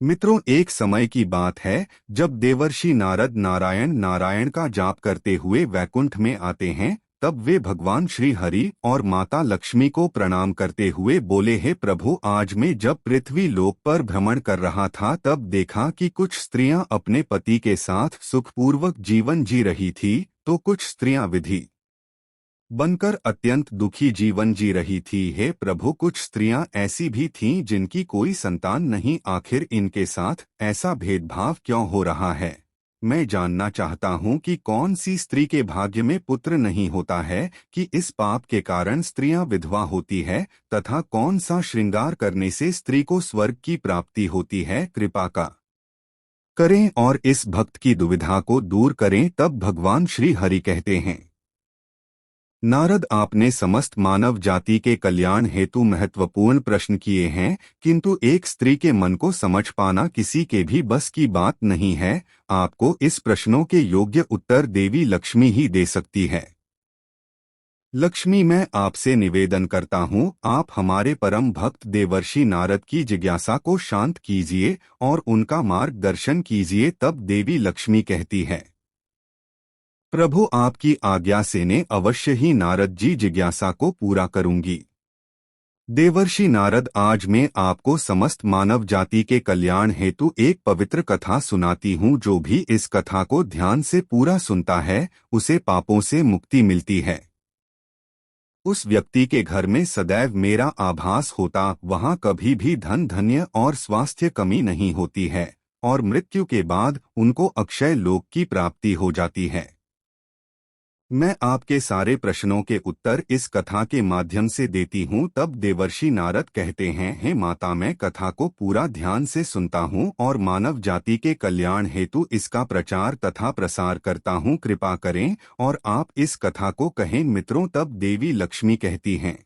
मित्रों, एक समय की बात है जब देवर्षि नारद नारायण नारायण का जाप करते हुए वैकुंठ में आते हैं। तब वे भगवान श्री हरि और माता लक्ष्मी को प्रणाम करते हुए बोले, हे प्रभु, आज मैं जब पृथ्वी लोक पर भ्रमण कर रहा था तब देखा कि कुछ स्त्रियां अपने पति के साथ सुखपूर्वक जीवन जी रही थी, तो कुछ स्त्रियां विधि बनकर अत्यंत दुखी जीवन जी रही थी। हे प्रभु, कुछ स्त्रियां ऐसी भी थीं जिनकी कोई संतान नहीं। आखिर इनके साथ ऐसा भेदभाव क्यों हो रहा है? मैं जानना चाहता हूं कि कौन सी स्त्री के भाग्य में पुत्र नहीं होता है कि इस पाप के कारण स्त्रियां विधवा होती है, तथा कौन सा श्रृंगार करने से स्त्री को स्वर्ग की प्राप्ति होती है। कृपा का करें और इस भक्त की दुविधा को दूर करें। तब भगवान श्री हरि कहते हैं, नारद, आपने समस्त मानव जाति के कल्याण हेतु महत्वपूर्ण प्रश्न किए हैं, किंतु एक स्त्री के मन को समझ पाना किसी के भी बस की बात नहीं है। आपको इस प्रश्नों के योग्य उत्तर देवी लक्ष्मी ही दे सकती है। लक्ष्मी, मैं आपसे निवेदन करता हूँ, आप हमारे परम भक्त देवर्षि नारद की जिज्ञासा को शांत कीजिए और उनका मार्गदर्शन कीजिए। तब देवी लक्ष्मी कहती है, प्रभु, आपकी आज्ञा से ने अवश्य ही नारद जी जिज्ञासा को पूरा करूंगी। देवर्षि नारद, आज मैं आपको समस्त मानव जाति के कल्याण हेतु एक पवित्र कथा सुनाती हूँ। जो भी इस कथा को ध्यान से पूरा सुनता है, उसे पापों से मुक्ति मिलती है। उस व्यक्ति के घर में सदैव मेरा आभास होता, वहाँ कभी भी धन धन्य और स्वास्थ्य कमी नहीं होती है, और मृत्यु के बाद उनको अक्षय लोक की प्राप्ति हो जाती है। मैं आपके सारे प्रश्नों के उत्तर इस कथा के माध्यम से देती हूँ। तब देवर्षि नारद कहते हैं, हे माता, मैं कथा को पूरा ध्यान से सुनता हूँ और मानव जाति के कल्याण हेतु इसका प्रचार तथा प्रसार करता हूँ। कृपा करें और आप इस कथा को कहें। मित्रों, तब देवी लक्ष्मी कहती हैं,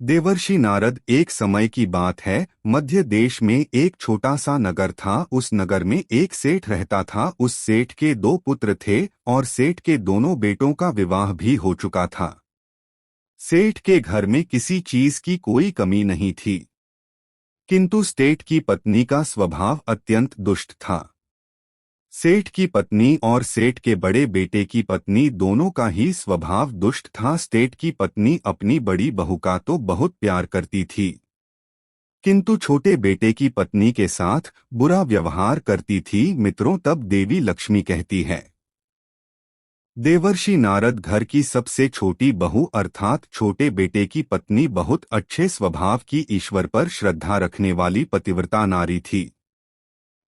देवर्षि नारद, एक समय की बात है, मध्य देश में एक छोटा सा नगर था। उस नगर में एक सेठ रहता था। उस सेठ के दो पुत्र थे और सेठ के दोनों बेटों का विवाह भी हो चुका था। सेठ के घर में किसी चीज की कोई कमी नहीं थी, किंतु सेठ की पत्नी का स्वभाव अत्यंत दुष्ट था। सेठ की पत्नी और सेठ के बड़े बेटे की पत्नी दोनों का ही स्वभाव दुष्ट था। सेठ की पत्नी अपनी बड़ी बहू का तो बहुत प्यार करती थी, किंतु छोटे बेटे की पत्नी के साथ बुरा व्यवहार करती थी। मित्रों, तब देवी लक्ष्मी कहती है, देवर्षि नारद, घर की सबसे छोटी बहू अर्थात छोटे बेटे की पत्नी बहुत अच्छे स्वभाव की, ईश्वर पर श्रद्धा रखने वाली पतिव्रता नारी थी।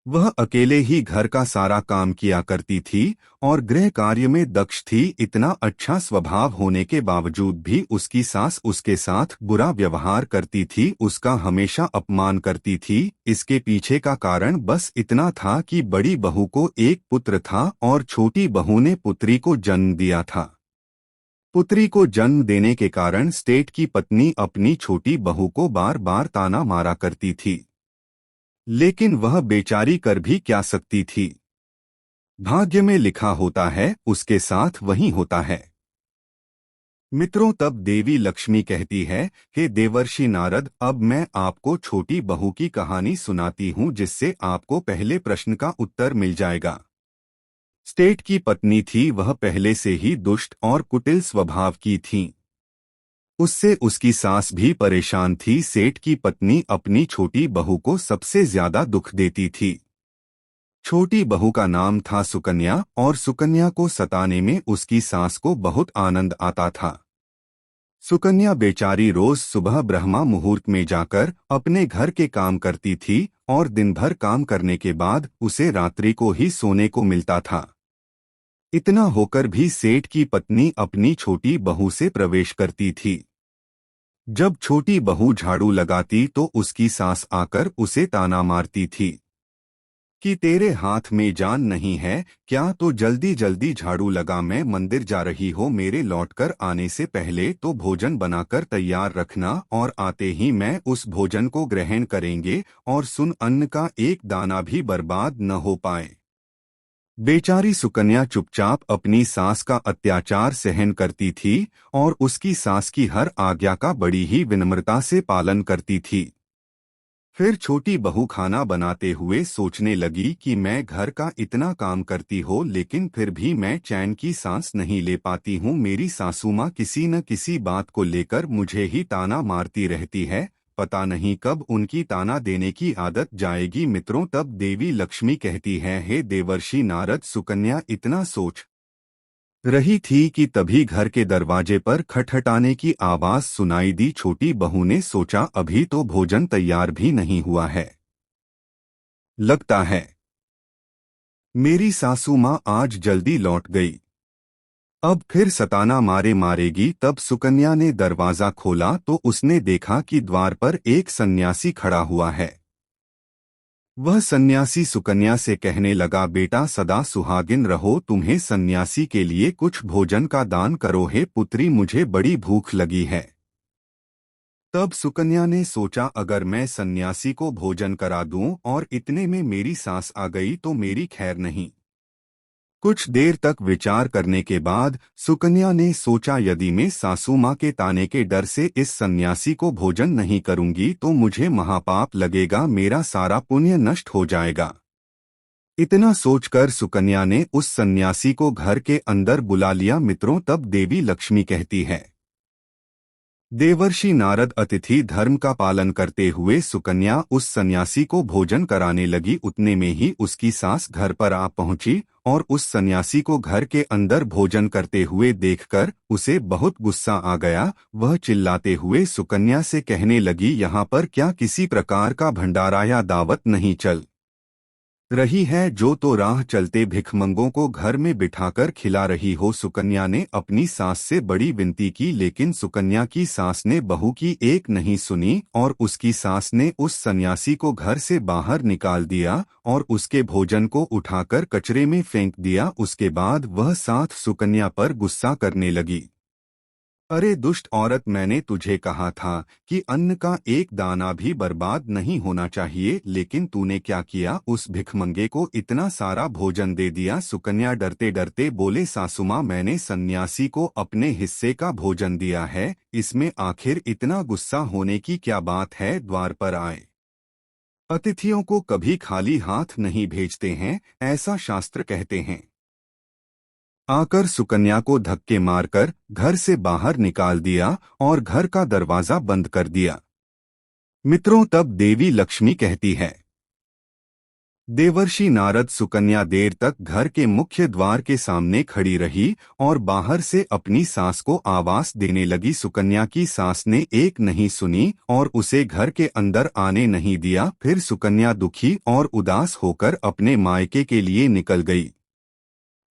वह अकेले ही घर का सारा काम किया करती थी और गृह कार्य में दक्ष थी। इतना अच्छा स्वभाव होने के बावजूद भी उसकी सास उसके साथ बुरा व्यवहार करती थी, उसका हमेशा अपमान करती थी। इसके पीछे का कारण बस इतना था कि बड़ी बहू को एक पुत्र था और छोटी बहू ने पुत्री को जन्म दिया था। पुत्री को जन्म देने के कारण सेठ की पत्नी अपनी छोटी बहू को बार बार ताना मारा करती थी, लेकिन वह बेचारी कर भी क्या सकती थी। भाग्य में लिखा होता है, उसके साथ वही होता है। मित्रों, तब देवी लक्ष्मी कहती है, हे देवर्षि नारद, अब मैं आपको छोटी बहू की कहानी सुनाती हूँ, जिससे आपको पहले प्रश्न का उत्तर मिल जाएगा। सेठ की पत्नी थी, वह पहले से ही दुष्ट और कुटिल स्वभाव की थी। उससे उसकी सास भी परेशान थी। सेठ की पत्नी अपनी छोटी बहू को सबसे ज्यादा दुख देती थी। छोटी बहू का नाम था सुकन्या और सुकन्या को सताने में उसकी सास को बहुत आनंद आता था। सुकन्या बेचारी रोज सुबह ब्रह्मा मुहूर्त में जाकर अपने घर के काम करती थी और दिन भर काम करने के बाद उसे रात्रि को ही सोने को मिलता था। इतना होकर भी सेठ की पत्नी अपनी छोटी बहू से प्रवेश करती थी। जब छोटी बहू झाड़ू लगाती तो उसकी सास आकर उसे ताना मारती थी कि तेरे हाथ में जान नहीं है क्या, तो जल्दी जल्दी झाड़ू लगा, मैं मंदिर जा रही हो, मेरे लौटकर आने से पहले तो भोजन बनाकर तैयार रखना और आते ही मैं उस भोजन को ग्रहण करेंगे, और सुन, अन्न का एक दाना भी बर्बाद न हो पाए। बेचारी सुकन्या चुपचाप अपनी सास का अत्याचार सहन करती थी और उसकी सास की हर आज्ञा का बड़ी ही विनम्रता से पालन करती थी। फिर छोटी बहू खाना बनाते हुए सोचने लगी कि मैं घर का इतना काम करती हो लेकिन फिर भी मैं चैन की सांस नहीं ले पाती हूँ। मेरी सासू माँ किसी न किसी बात को लेकर मुझे ही ताना मारती रहती है। पता नहीं कब उनकी ताना देने की आदत जाएगी। मित्रों, तब देवी लक्ष्मी कहती है, हे देवर्षि नारद, सुकन्या इतना सोच रही थी कि तभी घर के दरवाजे पर खटखटाने की आवाज सुनाई दी। छोटी बहू ने सोचा, अभी तो भोजन तैयार भी नहीं हुआ है, लगता है मेरी सासू माँ आज जल्दी लौट गई, अब फिर सताना मारे मारेगी। तब सुकन्या ने दरवाजा खोला तो उसने देखा कि द्वार पर एक सन्यासी खड़ा हुआ है। वह सन्यासी सुकन्या से कहने लगा, बेटा सदा सुहागिन रहो, तुम्हें सन्यासी के लिए कुछ भोजन का दान करो। हे पुत्री, मुझे बड़ी भूख लगी है। तब सुकन्या ने सोचा, अगर मैं सन्यासी को भोजन करा दूं और इतने में मेरी सास आ गई तो मेरी खैर नहीं। कुछ देर तक विचार करने के बाद सुकन्या ने सोचा, यदि मैं सासू माँ के ताने के डर से इस सन्यासी को भोजन नहीं करूंगी तो मुझे महापाप लगेगा, मेरा सारा पुण्य नष्ट हो जाएगा। इतना सोचकर सुकन्या ने उस सन्यासी को घर के अंदर बुला लिया। मित्रों, तब देवी लक्ष्मी कहती है, देवर्षि नारद, अतिथि धर्म का पालन करते हुए सुकन्या उस सन्यासी को भोजन कराने लगी। उतने में ही उसकी सास घर पर आ पहुंची और उस सन्यासी को घर के अंदर भोजन करते हुए देखकर उसे बहुत गुस्सा आ गया। वह चिल्लाते हुए सुकन्या से कहने लगी, यहाँ पर क्या किसी प्रकार का भंडारा या दावत नहीं चल रही है, जो तो राह चलते भिखमंगों को घर में बिठाकर खिला रही हो। सुकन्या ने अपनी सास से बड़ी विनती की, लेकिन सुकन्या की सास ने बहू की एक नहीं सुनी और उसकी सास ने उस सन्यासी को घर से बाहर निकाल दिया और उसके भोजन को उठाकर कचरे में फेंक दिया। उसके बाद वह साथ सुकन्या पर गुस्सा करने लगी, अरे दुष्ट औरत, मैंने तुझे कहा था कि अन्न का एक दाना भी बर्बाद नहीं होना चाहिए, लेकिन तूने क्या किया, उस भिखमंगे को इतना सारा भोजन दे दिया। सुकन्या डरते डरते बोले, सासुमाँ, मैंने सन्यासी को अपने हिस्से का भोजन दिया है, इसमें आखिर इतना गुस्सा होने की क्या बात है। द्वार पर आए अतिथियों को कभी खाली हाथ नहीं भेजते हैं, ऐसा शास्त्र कहते हैं। आकर सुकन्या को धक्के मारकर घर से बाहर निकाल दिया और घर का दरवाजा बंद कर दिया। मित्रों, तब देवी लक्ष्मी कहती है, देवर्षि नारद, सुकन्या देर तक घर के मुख्य द्वार के सामने खड़ी रही और बाहर से अपनी सास को आवाज देने लगी। सुकन्या की सास ने एक नहीं सुनी और उसे घर के अंदर आने नहीं दिया। फिर सुकन्या दुखी और उदास होकर अपने मायके के लिए निकल गई।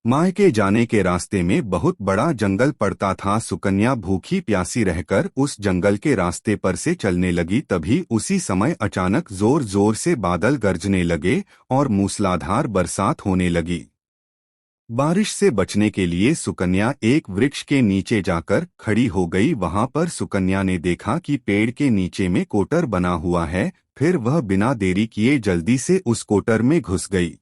मायके जाने के रास्ते में बहुत बड़ा जंगल पड़ता था। सुकन्या भूखी प्यासी रहकर उस जंगल के रास्ते पर से चलने लगी। तभी उसी समय अचानक जोर जोर से बादल गरजने लगे और मूसलाधार बरसात होने लगी। बारिश से बचने के लिए सुकन्या एक वृक्ष के नीचे जाकर खड़ी हो गई। वहां पर सुकन्या ने देखा कि पेड़ के नीचे में कोटर बना हुआ है। फिर वह बिना देरी किए जल्दी से उस कोटर में घुस गई।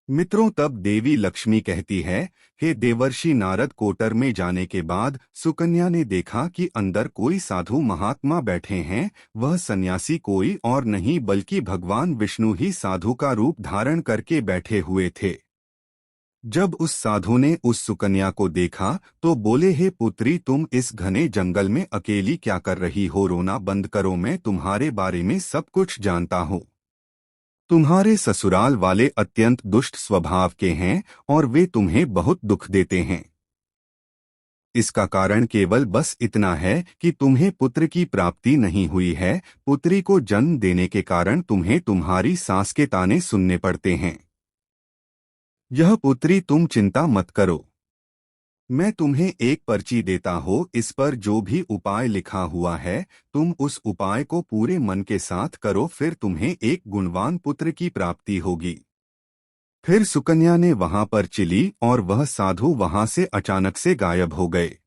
मित्रों, तब देवी लक्ष्मी कहती है, हे देवर्षि नारद, कोटर में जाने के बाद सुकन्या ने देखा कि अंदर कोई साधु महात्मा बैठे हैं। वह सन्यासी कोई और नहीं बल्कि भगवान विष्णु ही साधु का रूप धारण करके बैठे हुए थे। जब उस साधु ने उस सुकन्या को देखा तो बोले, हे पुत्री, तुम इस घने जंगल में अकेली क्या कर रही हो? रोना बंद करो, मैं तुम्हारे बारे में सब कुछ जानता हूँ। तुम्हारे ससुराल वाले अत्यंत दुष्ट स्वभाव के हैं और वे तुम्हें बहुत दुख देते हैं। इसका कारण केवल बस इतना है कि तुम्हें पुत्र की प्राप्ति नहीं हुई है। पुत्री को जन्म देने के कारण तुम्हें तुम्हारी सास के ताने सुनने पड़ते हैं। यह पुत्री, तुम चिंता मत करो, मैं तुम्हें एक पर्ची देता हूँ। इस पर जो भी उपाय लिखा हुआ है, तुम उस उपाय को पूरे मन के साथ करो, फिर तुम्हें एक गुणवान पुत्र की प्राप्ति होगी। फिर सुकन्या ने वहां पर चिली और वह साधु वहां से अचानक से गायब हो गए।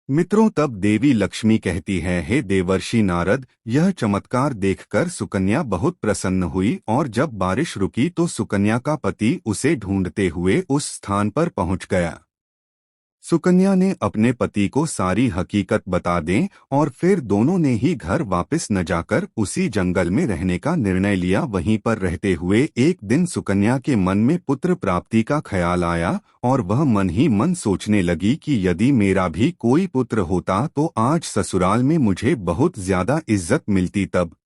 मित्रों, तब देवी लक्ष्मी कहती है, हे देवर्षि नारद, यह चमत्कार देखकर सुकन्या बहुत प्रसन्न हुई और जब बारिश रुकी तो सुकन्या का पति उसे ढूंढते हुए उस स्थान पर पहुंच गया। सुकन्या ने अपने पति को सारी हकीकत बता दें और फिर दोनों ने ही घर वापस न जाकर उसी जंगल में रहने का निर्णय लिया। वहीं पर रहते हुए एक दिन सुकन्या के मन में पुत्र प्राप्ति का ख्याल आया और वह मन ही मन सोचने लगी कि यदि मेरा भी कोई पुत्र होता तो आज ससुराल में मुझे बहुत ज्यादा इज्जत मिलती। तब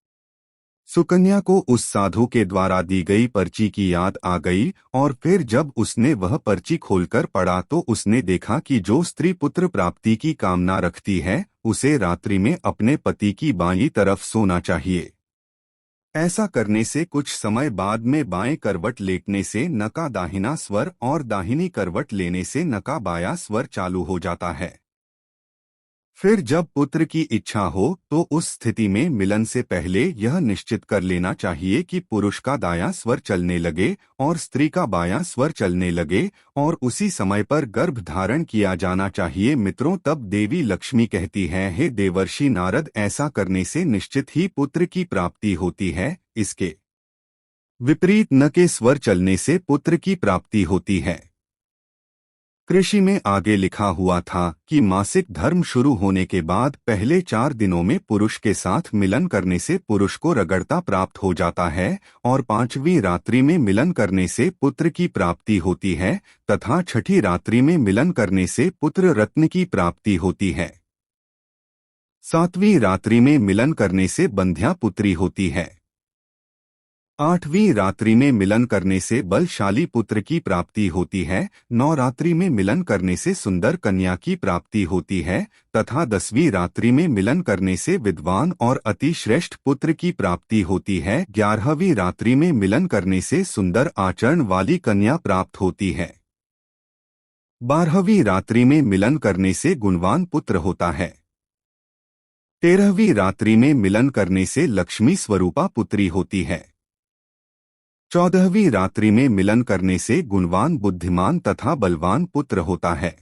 सुकन्या को उस साधु के द्वारा दी गई पर्ची की याद आ गई और फिर जब उसने वह पर्ची खोलकर पढ़ा तो उसने देखा कि जो स्त्री पुत्र प्राप्ति की कामना रखती है उसे रात्रि में अपने पति की बाईं तरफ सोना चाहिए। ऐसा करने से कुछ समय बाद में बाएं करवट लेटने से न का दाहिना स्वर और दाहिनी करवट लेने से न का बायां स्वर चालू हो जाता है। फिर जब पुत्र की इच्छा हो तो उस स्थिति में मिलन से पहले यह निश्चित कर लेना चाहिए कि पुरुष का दायां स्वर चलने लगे और स्त्री का बायां स्वर चलने लगे और उसी समय पर गर्भ धारण किया जाना चाहिए। मित्रों, तब देवी लक्ष्मी कहती है, हे देवर्षि नारद, ऐसा करने से निश्चित ही पुत्र की प्राप्ति होती है। इसके विपरीत न के स्वर चलने से पुत्र की प्राप्ति होती है। कृषि में आगे लिखा हुआ था कि मासिक धर्म शुरू होने के बाद पहले 4 दिनों में पुरुष के साथ मिलन करने से पुरुष को रगड़ता प्राप्त हो जाता है और 5वीं रात्रि में मिलन करने से पुत्र की प्राप्ति होती है तथा 6ठी रात्रि में मिलन करने से पुत्र रत्न की प्राप्ति होती है। 7वीं रात्रि में मिलन करने से बंध्या पुत्री होती है। 8वीं रात्रि में मिलन करने से बलशाली पुत्र की प्राप्ति होती है। 9 रात्रि में मिलन करने से सुंदर कन्या की प्राप्ति होती है तथा 10वीं रात्रि में मिलन करने से विद्वान और अति श्रेष्ठ पुत्र की प्राप्ति होती है। 11वीं रात्रि में मिलन करने से सुंदर आचरण वाली कन्या प्राप्त होती है। 12वीं रात्रि में मिलन करने से गुणवान पुत्र होता है। 13वीं रात्रि में मिलन करने से लक्ष्मी स्वरूपा पुत्री होती है। 14वीं रात्रि में मिलन करने से गुणवान, बुद्धिमान तथा बलवान पुत्र होता है।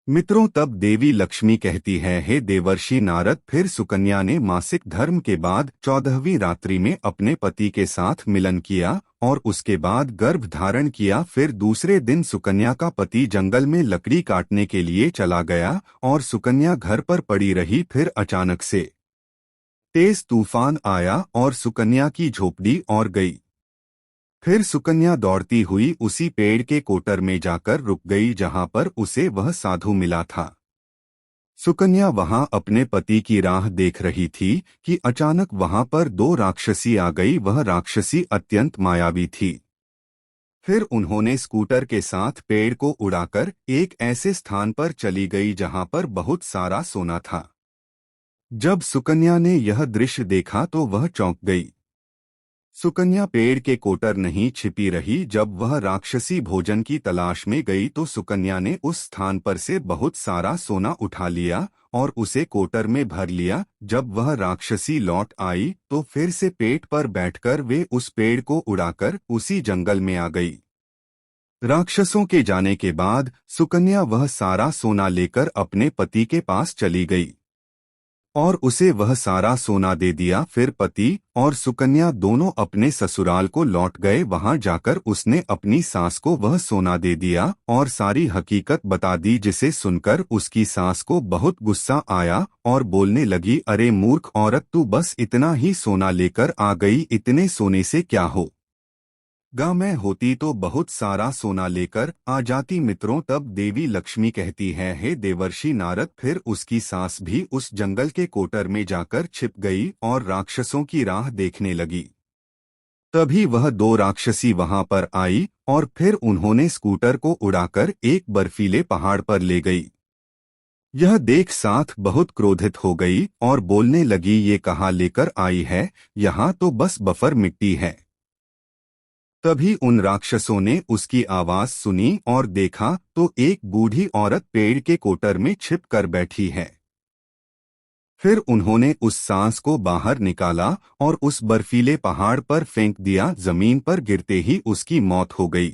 मित्रों, तब देवी लक्ष्मी कहती है, हे देवर्षि नारद, फिर सुकन्या ने मासिक धर्म के बाद 14वीं रात्रि में अपने पति के साथ मिलन किया और उसके बाद गर्भ धारण किया। फिर दूसरे दिन सुकन्या का पति जंगल में लकड़ी काटने के लिए चला गया और सुकन्या घर पर पड़ी रही। फिर अचानक से तेज तूफान आया और सुकन्या की झोपड़ी और गई। फिर सुकन्या दौड़ती हुई उसी पेड़ के कोटर में जाकर रुक गई जहां पर उसे वह साधु मिला था। सुकन्या वहां अपने पति की राह देख रही थी कि अचानक वहां पर 2 राक्षसी आ गई। वह राक्षसी अत्यंत मायावी थी। फिर उन्होंने स्कूटर के साथ पेड़ को उड़ाकर एक ऐसे स्थान पर चली गई जहां पर बहुत सारा सोना था। जब सुकन्या ने यह दृश्य देखा तो वह चौंक गई। सुकन्या पेड़ के कोटर नहीं छिपी रही। जब वह राक्षसी भोजन की तलाश में गई तो सुकन्या ने उस स्थान पर से बहुत सारा सोना उठा लिया और उसे कोटर में भर लिया। जब वह राक्षसी लौट आई तो फिर से पेट पर बैठकर वे उस पेड़ को उड़ाकर उसी जंगल में आ गई। राक्षसों के जाने के बाद सुकन्या वह सारा सोना लेकर अपने पति के पास चली गई और उसे वह सारा सोना दे दिया। फिर पति और सुकन्या दोनों अपने ससुराल को लौट गए। वहां जाकर उसने अपनी सास को वह सोना दे दिया और सारी हकीकत बता दी, जिसे सुनकर उसकी सास को बहुत गुस्सा आया और बोलने लगी, अरे मूर्ख औरत, तू बस इतना ही सोना लेकर आ गई, इतने सोने से क्या हो गा, मैं होती तो बहुत सारा सोना लेकर आ जाती। मित्रों, तब देवी लक्ष्मी कहती है, हे देवर्षि नारद, फिर उसकी सास भी उस जंगल के कोटर में जाकर छिप गई और राक्षसों की राह देखने लगी। तभी वह 2 राक्षसी वहां पर आई और फिर उन्होंने स्कूटर को उड़ाकर एक बर्फीले पहाड़ पर ले गई। यह देख साथ बहुत क्रोधित हो गई और बोलने लगी, ये कहाँ लेकर आई है, यहाँ तो बस बफर मिट्टी है। तभी उन राक्षसों ने उसकी आवाज सुनी और देखा तो एक बूढ़ी औरत पेड़ के कोटर में छिप कर बैठी है। फिर उन्होंने उस सांस को बाहर निकाला और उस बर्फीले पहाड़ पर फेंक दिया। जमीन पर गिरते ही उसकी मौत हो गई।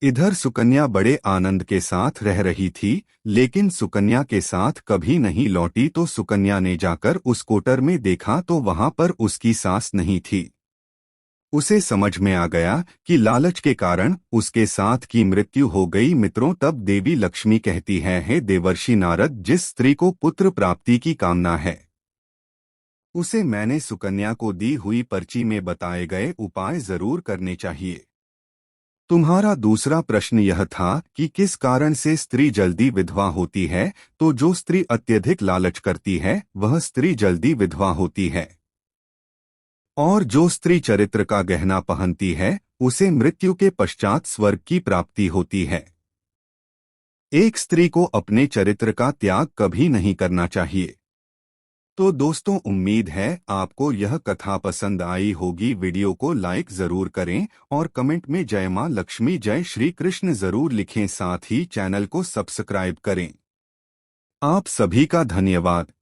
इधर सुकन्या बड़े आनंद के साथ रह रही थी, लेकिन सुकन्या के साथ कभी नहीं लौटी। तो सुकन्या ने जाकर उस कोटर में देखा तो वहां पर उसकी सास नहीं थी। उसे समझ में आ गया कि लालच के कारण उसके साथ की मृत्यु हो गई। मित्रों, तब देवी लक्ष्मी कहती है, हे देवर्षि नारद, जिस स्त्री को पुत्र प्राप्ति की कामना है उसे मैंने सुकन्या को दी हुई पर्ची में बताए गए उपाय जरूर करने चाहिए। तुम्हारा दूसरा प्रश्न यह था कि किस कारण से स्त्री जल्दी विधवा होती है। तो जो स्त्री अत्यधिक लालच करती है वह स्त्री जल्दी विधवा होती है, और जो स्त्री चरित्र का गहना पहनती है उसे मृत्यु के पश्चात स्वर्ग की प्राप्ति होती है। एक स्त्री को अपने चरित्र का त्याग कभी नहीं करना चाहिए। तो दोस्तों, उम्मीद है आपको यह कथा पसंद आई होगी। वीडियो को लाइक जरूर करें और कमेंट में जय मां लक्ष्मी, जय श्री कृष्ण जरूर लिखें। साथ ही चैनल को सब्सक्राइब करें। आप सभी का धन्यवाद।